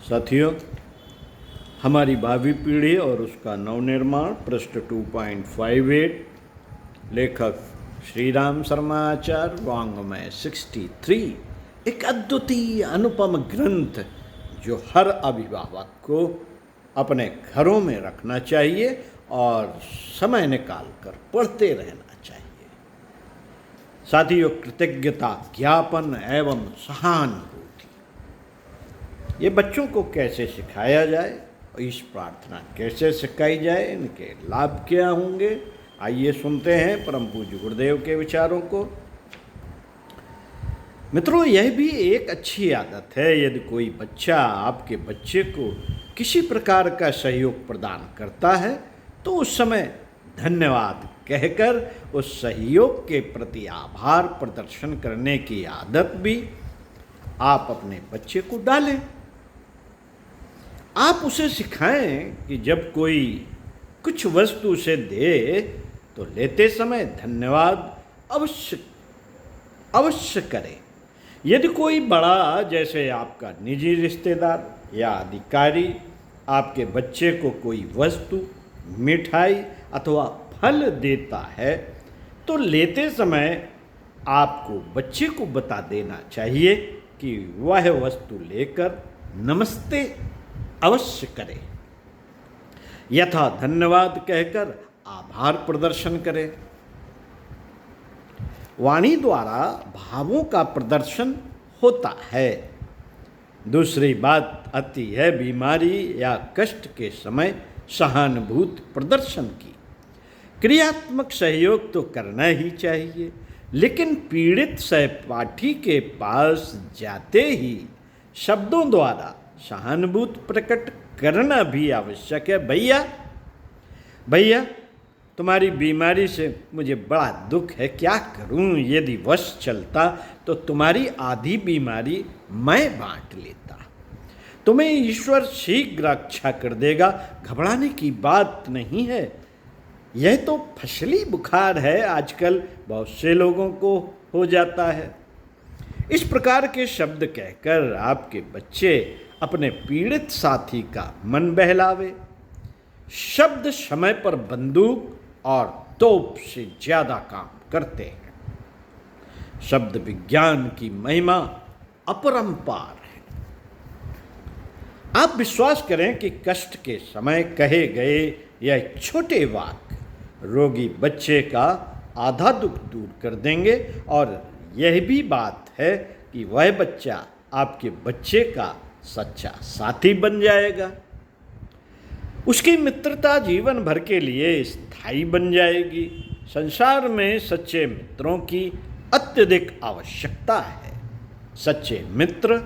साथियों, हमारी भावी पीढ़ी और उसका नवनिर्माण पृष्ठ 2.58, लेखक श्री राम शर्मा आचार्य, वाङ्मय 63, एक अद्वितीय अनुपम ग्रंथ जो हर अभिभावक को अपने घरों में रखना चाहिए और समय निकाल कर पढ़ते रहना चाहिए। साथियों, कृतज्ञता ज्ञापन एवं सहानुभूति, ये बच्चों को कैसे सिखाया जाए, इस प्रार्थना कैसे सिखाई जाए, इनके लाभ क्या होंगे, आइए सुनते हैं परम पूज्य गुरुदेव के विचारों को। मित्रों, यह भी एक अच्छी आदत है। यदि कोई बच्चा आपके बच्चे को किसी प्रकार का सहयोग प्रदान करता है तो उस समय धन्यवाद कहकर उस सहयोग के प्रति आभार प्रदर्शन करने की आदत भी आप अपने बच्चे को डालें। आप उसे सिखाएं कि जब कोई कुछ वस्तु उसे दे तो लेते समय धन्यवाद अवश्य करें। यदि कोई बड़ा, जैसे आपका निजी रिश्तेदार या अधिकारी, आपके बच्चे को कोई वस्तु, मिठाई अथवा फल देता है तो लेते समय आपको बच्चे को बता देना चाहिए कि वह वस्तु लेकर नमस्ते अवश्य करें, यथा धन्यवाद कहकर आभार प्रदर्शन करें। वाणी द्वारा भावों का प्रदर्शन होता है। दूसरी बात आती है बीमारी या कष्ट के समय सहानुभूति प्रदर्शन की। क्रियात्मक सहयोग तो करना ही चाहिए, लेकिन पीड़ित सहपाठी के पास जाते ही शब्दों द्वारा सहानुभूति प्रकट करना भी आवश्यक है। भैया तुम्हारी बीमारी से मुझे बड़ा दुख है, क्या करूं? यदि वश चलता तो तुम्हारी आधी बीमारी मैं बांट लेता। तुम्हें ईश्वर शीघ्र अच्छा कर देगा, घबराने की बात नहीं है। यह तो फसली बुखार है, आजकल बहुत से लोगों को हो जाता है। इस प्रकार के शब्द कहकर आपके बच्चे अपने पीड़ित साथी का मन बहलावे। शब्द समय पर बंदूक और तोप से ज्यादा काम करते हैं। शब्द विज्ञान की महिमा अपरंपार है। आप विश्वास करें कि कष्ट के समय कहे गए यह छोटे वाक्य रोगी बच्चे का आधा दुख दूर कर देंगे, और यह भी बात है कि वह बच्चा आपके बच्चे का सच्चा साथी बन जाएगा। उसकी मित्रता जीवन भर के लिए स्थायी बन जाएगी। संसार में सच्चे मित्रों की अत्यधिक आवश्यकता है। सच्चे मित्र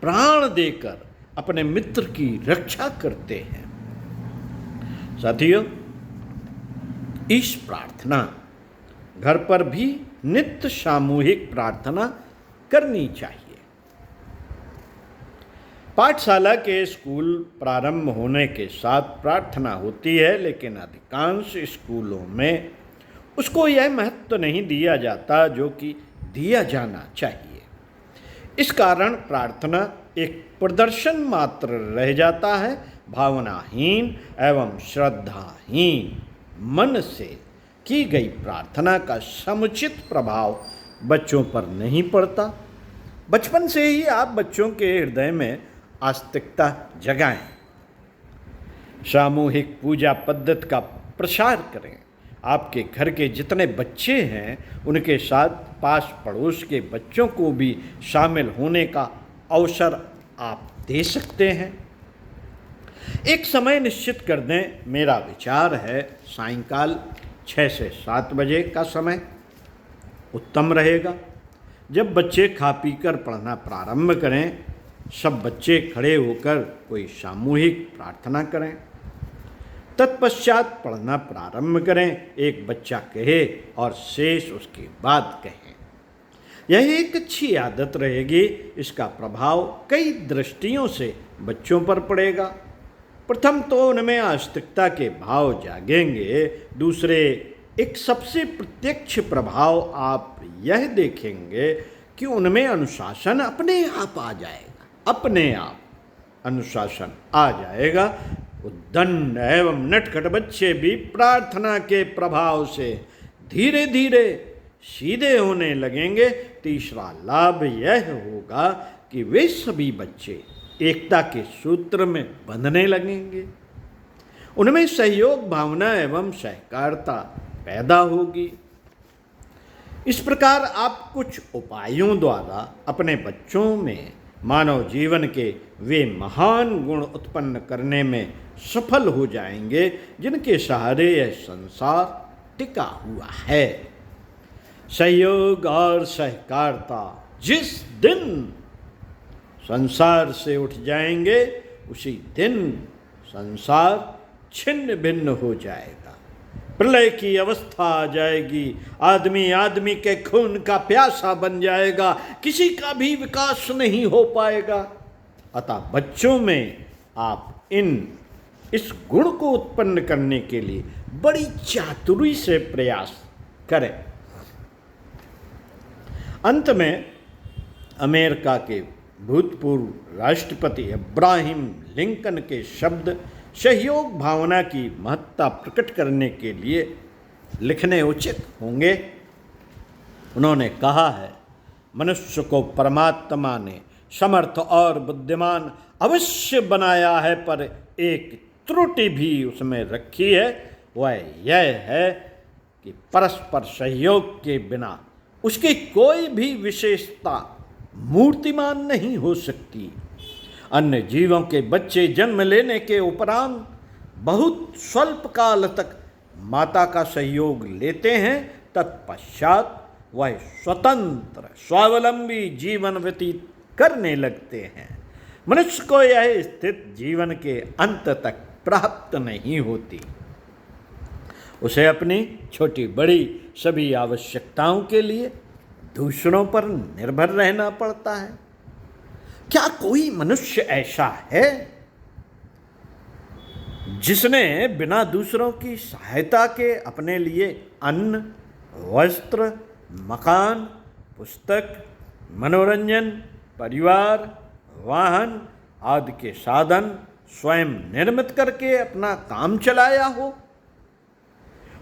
प्राण देकर अपने मित्र की रक्षा करते हैं। साथियों, इस प्रार्थना घर पर भी नित्य सामूहिक प्रार्थना करनी चाहिए। पाठशाला के स्कूल प्रारंभ होने के साथ प्रार्थना होती है, लेकिन अधिकांश स्कूलों में उसको यह महत्व नहीं दिया जाता जो कि दिया जाना चाहिए। इस कारण प्रार्थना एक प्रदर्शन मात्र रह जाता है। भावनाहीन एवं श्रद्धाहीन मन से की गई प्रार्थना का समुचित प्रभाव बच्चों पर नहीं पड़ता। बचपन से ही आप बच्चों के हृदय में आस्तिकता जगाएं। सामूहिक पूजा पद्धति का प्रसार करें। आपके घर के जितने बच्चे हैं उनके साथ पास पड़ोस के बच्चों को भी शामिल होने का अवसर आप दे सकते हैं। एक समय निश्चित कर दें। मेरा विचार है सायंकाल 6 से 7 बजे का समय उत्तम रहेगा। जब बच्चे खा पी कर पढ़ना प्रारंभ करें, सब बच्चे खड़े होकर कोई सामूहिक प्रार्थना करें। तत्पश्चात पढ़ना प्रारंभ करें। एक बच्चा कहे और शेष उसके बाद कहें। यह एक अच्छी आदत रहेगी। इसका प्रभाव कई दृष्टियों से बच्चों पर पड़ेगा। प्रथम तो उनमें आस्तिकता के भाव जागेंगे। दूसरे, एक सबसे प्रत्यक्ष प्रभाव आप यह देखेंगे कि उनमें अनुशासन अपने आप आ जाएगा। अपने आप अनुशासन आ जाएगा। उद्दंड एवं नटखट बच्चे भी प्रार्थना के प्रभाव से धीरे धीरे सीधे होने लगेंगे। तीसरा लाभ यह होगा कि वे सभी बच्चे एकता के सूत्र में बंधने लगेंगे। उनमें सहयोग भावना एवं सहकारिता पैदा होगी। इस प्रकार आप कुछ उपायों द्वारा अपने बच्चों में मानव जीवन के वे महान गुण उत्पन्न करने में सफल हो जाएंगे जिनके सहारे यह संसार टिका हुआ है। सहयोग और सहकारिता जिस दिन संसार से उठ जाएंगे उसी दिन संसार छिन्न भिन्न हो जाएगा। प्रलय की अवस्था आ जाएगी। आदमी आदमी के खून का प्यासा बन जाएगा। किसी का भी विकास नहीं हो पाएगा। अतः बच्चों में आप इस गुण को उत्पन्न करने के लिए बड़ी चातुरी से प्रयास करें। अंत में अमेरिका के भूतपूर्व राष्ट्रपति अब्राहम लिंकन के शब्द सहयोग भावना की महत्ता प्रकट करने के लिए लिखने उचित होंगे। उन्होंने कहा है, मनुष्य को परमात्मा ने समर्थ और बुद्धिमान अवश्य बनाया है, पर एक त्रुटि भी उसमें रखी है। वह यह है कि परस्पर सहयोग के बिना उसकी कोई भी विशेषता मूर्तिमान नहीं हो सकती। अन्य जीवों के बच्चे जन्म लेने के उपरांत बहुत स्वल्प काल तक माता का सहयोग लेते हैं, तत्पश्चात वह स्वतंत्र स्वावलंबी जीवन व्यतीत करने लगते हैं। मनुष्य को यह स्थिति जीवन के अंत तक प्राप्त नहीं होती। उसे अपनी छोटी बड़ी सभी आवश्यकताओं के लिए दूसरों पर निर्भर रहना पड़ता है। क्या कोई मनुष्य ऐसा है जिसने बिना दूसरों की सहायता के अपने लिए अन्न, वस्त्र, मकान, पुस्तक, मनोरंजन, परिवार, वाहन आदि के साधन स्वयं निर्मित करके अपना काम चलाया हो?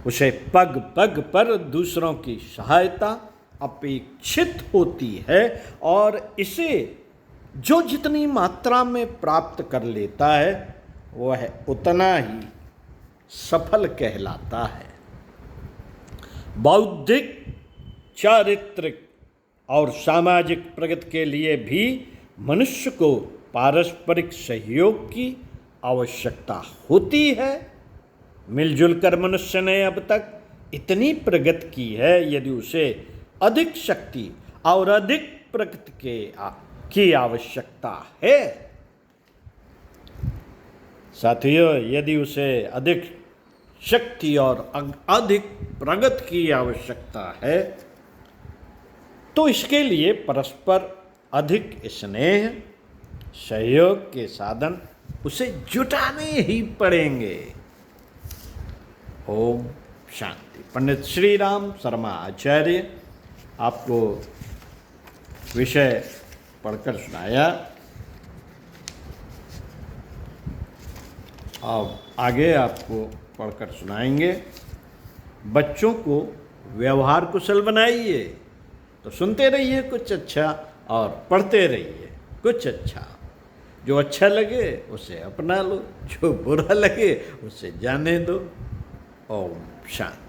उसे पग पग पर दूसरों की सहायता अपेक्षित होती है और इसे जो जितनी मात्रा में प्राप्त कर लेता है वह उतना ही सफल कहलाता है। बौद्धिक, चारित्रिक और सामाजिक प्रगति के लिए भी मनुष्य को पारस्परिक सहयोग की आवश्यकता होती है। मिलजुल कर मनुष्य ने अब तक इतनी प्रगति की है, यदि उसे अधिक शक्ति और अधिक प्रगति की आवश्यकता है, साथियों, यदि उसे अधिक शक्ति और अधिक प्रगति की आवश्यकता है तो इसके लिए परस्पर अधिक स्नेह, सहयोग के साधन उसे जुटाने ही पड़ेंगे। ओम शांति। पंडित श्री राम शर्मा आचार्य आपको विषय पढ़कर सुनाया। अब आगे आपको पढ़कर सुनाएंगे। बच्चों को व्यवहार कुशल बनाइए, तो सुनते रहिए कुछ अच्छा और पढ़ते रहिए कुछ अच्छा। जो अच्छा लगे उसे अपना लो, जो बुरा लगे उसे जाने दो। ओम शांति।